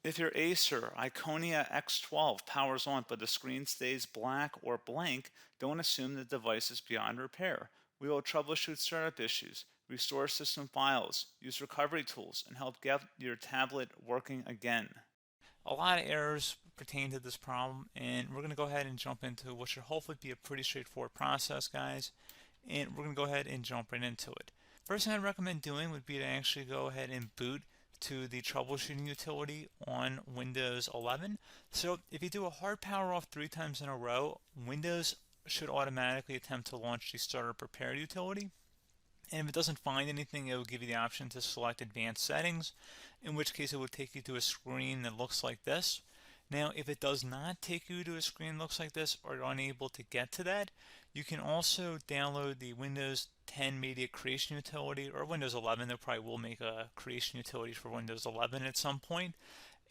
If your Acer Iconia X12 powers on but the screen stays black or blank, don't assume the device is beyond repair. We will troubleshoot startup issues, restore system files, use recovery tools, and help get your tablet working again. A lot of errors pertain to this problem, and we're going to go ahead and jump into what should hopefully be a pretty straightforward process, guys. And we're going to go ahead and jump right into it. First thing I'd recommend doing would be to actually go ahead and boot to the troubleshooting utility on Windows 11. So if you do a hard power off 3 times in a row, Windows should automatically attempt to launch the startup repair utility. And if it doesn't find anything, it will give you the option to select advanced settings, in which case it will take you to a screen that looks like this. Now, if it does not take you to a screen that looks like this, or you're unable to get to that, you can also download the Windows 10 Media Creation Utility, or Windows 11. They probably will make a creation utility for Windows 11 at some point.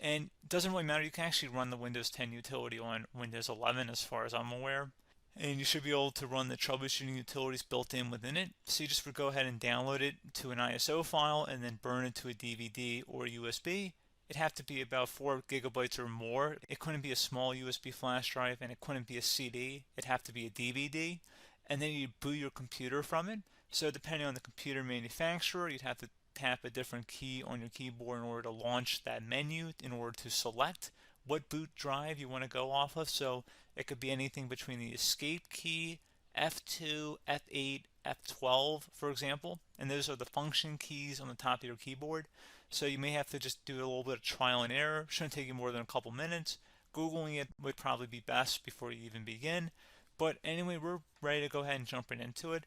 And it doesn't really matter, you can actually run the Windows 10 utility on Windows 11 as far as I'm aware. And you should be able to run the troubleshooting utilities built in within it. So you just would go ahead and download it to an ISO file and then burn it to a DVD or USB. It'd have to be about 4 gigabytes or more. It couldn't be a small USB flash drive, and it couldn't be a CD. It'd have to be a DVD. And then you'd boot your computer from it. So depending on the computer manufacturer, you'd have to tap a different key on your keyboard in order to launch that menu, in order to select what boot drive you want to go off of. So it could be anything between the escape key, F2, F8, F12, for example. And those are the function keys on the top of your keyboard. So you may have to just do a little bit of trial and error. Shouldn't take you more than a couple minutes. Googling it would probably be best before you even begin. But anyway, we're ready to go ahead and jump right into it.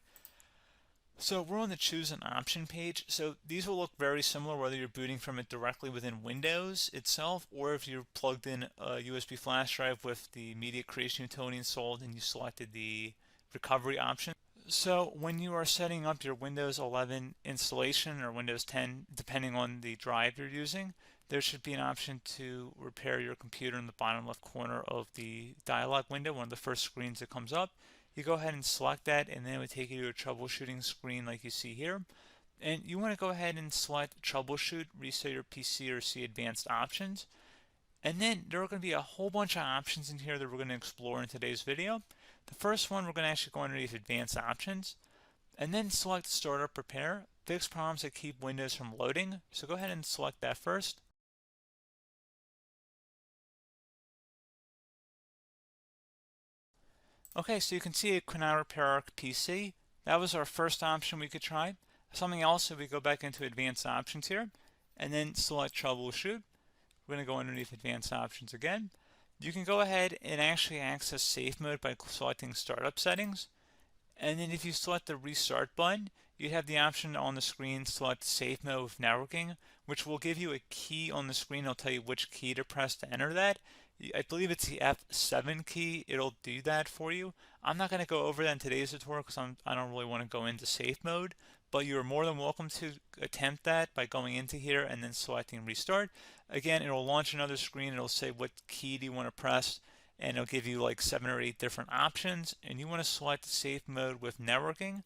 So we're on the choose an option page. So these will look very similar whether you're booting from it directly within Windows itself, or if you're plugged in a USB flash drive with the media creation utility installed and you selected the recovery option. So when you are setting up your Windows 11 installation or Windows 10, depending on the drive you're using, there should be an option to repair your computer in the bottom left corner of the dialog window, one of the first screens that comes up. You go ahead and select that, and then it would take you to a troubleshooting screen like you see here. And you want to go ahead and select troubleshoot, reset your PC, or see advanced options. And then there are going to be a whole bunch of options in here that we're going to explore in today's video. The first one, we're going to actually go underneath advanced options and then select startup repair, fix problems that keep Windows from loading. So go ahead and select that first. Okay, so you can see it could now repair our PC. That was our first option we could try. Something else, if we go back into advanced options here and then select troubleshoot, we're going to go underneath advanced options again. You can go ahead and actually access safe mode by selecting startup settings. And then if you select the restart button, you have the option on the screen select safe mode with networking, which will give you a key on the screen. It'll tell you which key to press to enter that. I believe it's the F7 key. It'll do that for you. I'm not going to go over that in today's tutorial because I don't really want to go into safe mode, but you're more than welcome to attempt that by going into here and then selecting restart. Again, it'll launch another screen. It'll say what key do you want to press, and it'll give you like 7 or 8 different options, and you want to select safe mode with networking.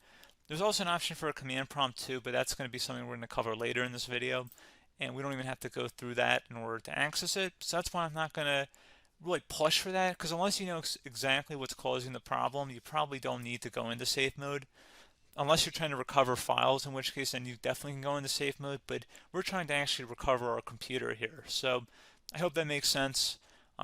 There's also an option for a command prompt too, but that's going to be something we're going to cover later in this video, and we don't even have to go through that in order to access it. So that's why I'm not going to really push for that, because unless you know exactly what's causing the problem, you probably don't need to go into safe mode. Unless you're trying to recover files, in which case then you definitely can go into safe mode, but we're trying to actually recover our computer here. So I hope that makes sense.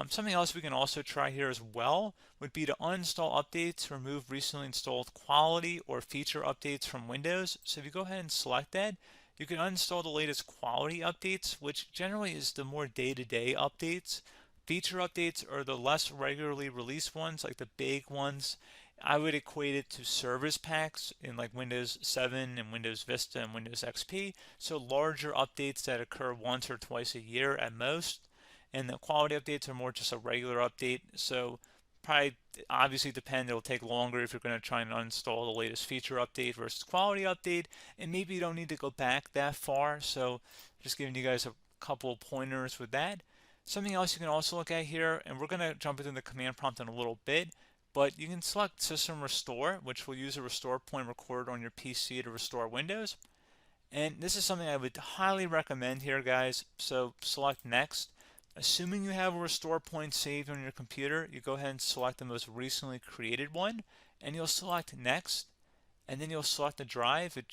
Something else we can also try here as well would be to uninstall updates, remove recently installed quality or feature updates from Windows. So if you go ahead and select that, you can uninstall the latest quality updates, which generally is the more day-to-day updates. Feature updates are the less regularly released ones, like the big ones. I would equate it to service packs in like Windows 7 and Windows Vista and Windows XP. So larger updates that occur once or twice a year at most. And the quality updates are more just a regular update. So probably obviously depend, it'll take longer if you're going to try and uninstall the latest feature update versus quality update. And maybe you don't need to go back that far. So just giving you guys a couple pointers with that. Something else you can also look at here, and we're going to jump into the command prompt in a little bit, but you can select System Restore, which will use a restore point recorded on your PC to restore Windows. And this is something I would highly recommend here, guys. So select Next. Assuming you have a restore point saved on your computer, you go ahead and select the most recently created one, and you'll select next, and then you'll select the drive. You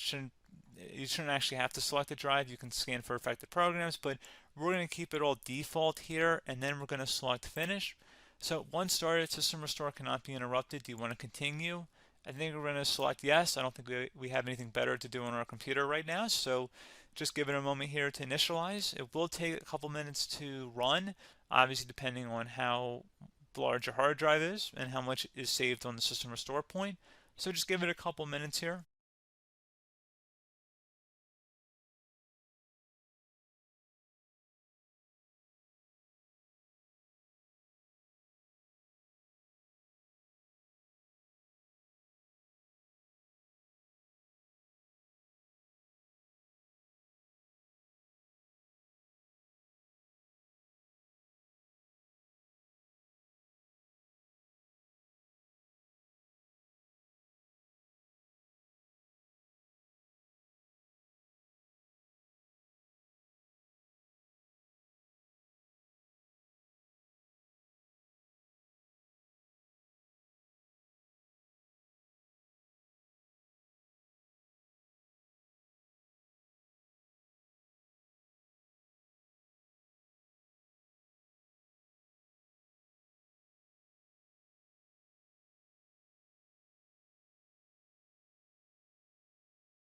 shouldn't actually have to select the drive. You can scan for affected programs, but we're going to keep it all default here, and then we're going to select finish. So once started, system restore cannot be interrupted. Do you want to continue? I think we're going to select yes. I don't think we have anything better to do on our computer right now, so just give it a moment here to initialize. It will take a couple minutes to run, obviously depending on how large your hard drive is and how much is saved on the system restore point. So just give it a couple minutes here.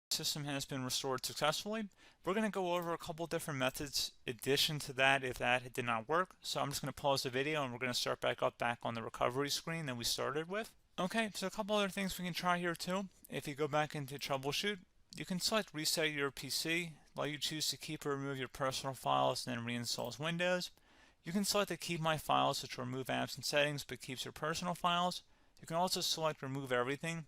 System has been restored successfully. We're going to go over a couple different methods in addition to that if that did not work. So I'm just going to pause the video and we're going to start back on the recovery screen that we started with. Okay, so a couple other things we can try here too. If you go back into troubleshoot, you can select reset your PC, let you choose to keep or remove your personal files and then reinstalls Windows. You can select to keep my files, which will remove apps and settings but keeps your personal files. You can also select remove everything,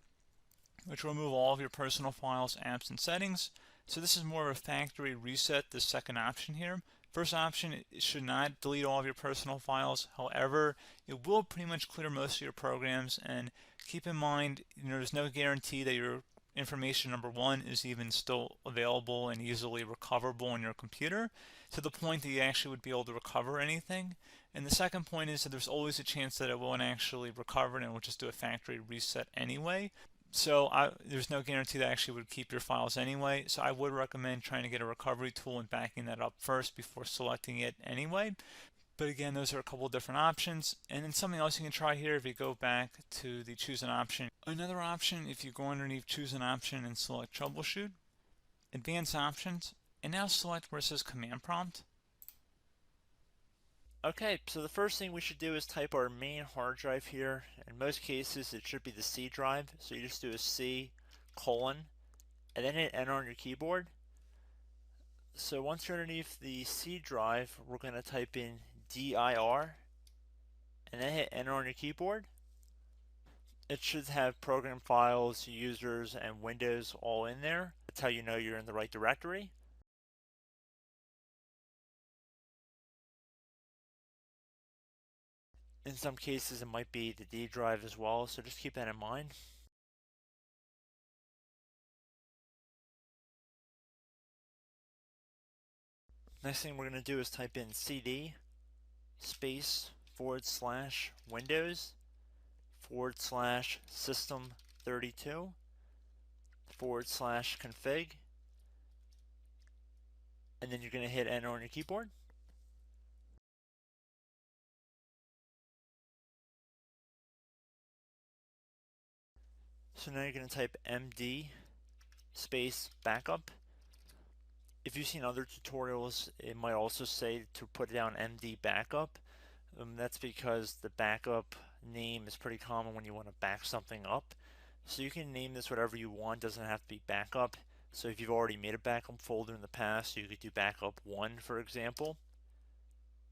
which will remove all of your personal files, apps, and settings. So this is more of a factory reset, the second option here. First option, it should not delete all of your personal files. However, it will pretty much clear most of your programs, and keep in mind, there's no guarantee that your information, number one, is even still available and easily recoverable on your computer to the point that you actually would be able to recover anything. And the second point is that there's always a chance that it won't actually recover and it will just do a factory reset anyway. So there's no guarantee that actually would keep your files anyway. So I would recommend trying to get a recovery tool and backing that up first before selecting it anyway. But again, those are a couple different options. And then something else you can try here if you go back to the choose an option. Another option, if you go underneath choose an option and select troubleshoot, advanced options, and now select where it says command prompt. Okay, so the first thing we should do is type our main hard drive here. In most cases, it should be the C drive. So you just do a C colon and then hit enter on your keyboard. So once you're underneath the C drive, we're going to type in dir and then hit enter on your keyboard. It should have program files, users, and Windows all in there. That's how you know you're in the right directory. In some cases, it might be the D drive as well, so just keep that in mind. Next thing we're going to do is type in cd space / Windows / system 32 / config, and then you're going to hit enter on your keyboard. So now you're going to type md space backup. If you've seen other tutorials, it might also say to put down md backup. That's because the backup name is pretty common when you want to back something up. So you can name this whatever you want, doesn't have to be backup. So if you've already made a backup folder in the past, you could do backup 1, for example.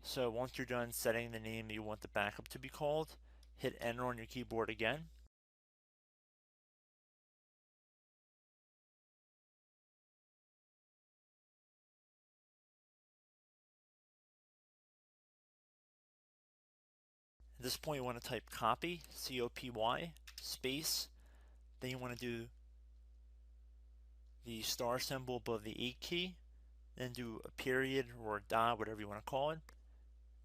So once you're done setting the name you want the backup to be called, hit enter on your keyboard again. At this point you want to type copy, C-O-P-Y, space, then you want to do the star symbol above the 8 key, then do a period or a dot, whatever you want to call it,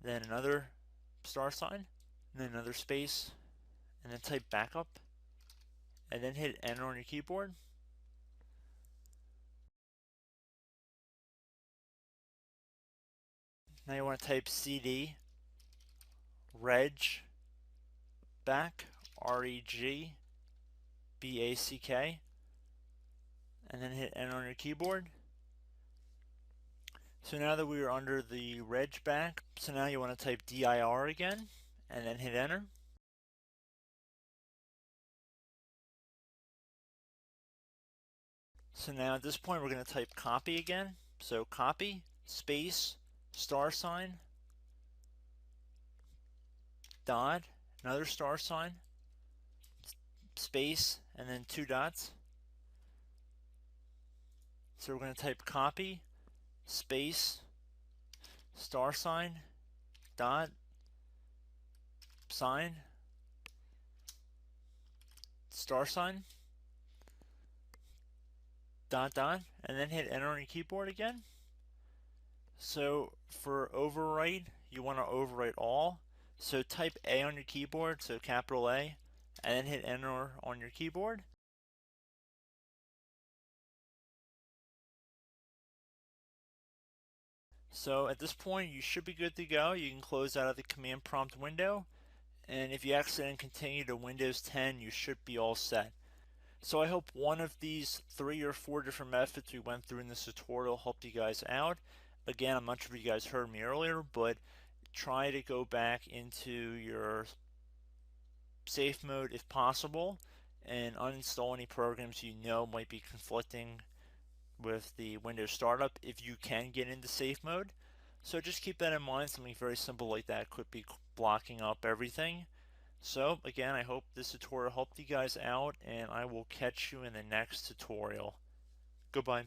then another star sign, and then another space, and then type backup, and then hit enter on your keyboard. Now you want to type cd reg back, REG BACK, and then hit enter on your keyboard. So now that we are under the reg back, so now you want to type dir again, and then hit enter. So now at this point we're going to type copy again. So copy, space, star sign, dot, another star sign, space, and then 2 dots. So we're going to type copy, space, star sign, dot, sign, star sign, dot, dot, and then hit enter on your keyboard again. So for overwrite, you want to overwrite all. So type A on your keyboard, so capital A, and then hit enter on your keyboard. So at this point you should be good to go. You can close out of the command prompt window, and if you accidentally continue to Windows 10, you should be all set. So I hope one of these 3 or 4 different methods we went through in this tutorial helped you guys out. Again, I'm not sure if you guys heard me earlier, but try to go back into your safe mode if possible and uninstall any programs you know might be conflicting with the Windows startup if you can get into safe mode. So just keep that in mind. Something very simple like that could be blocking up everything. So again, I hope this tutorial helped you guys out, and I will catch you in the next tutorial. Goodbye.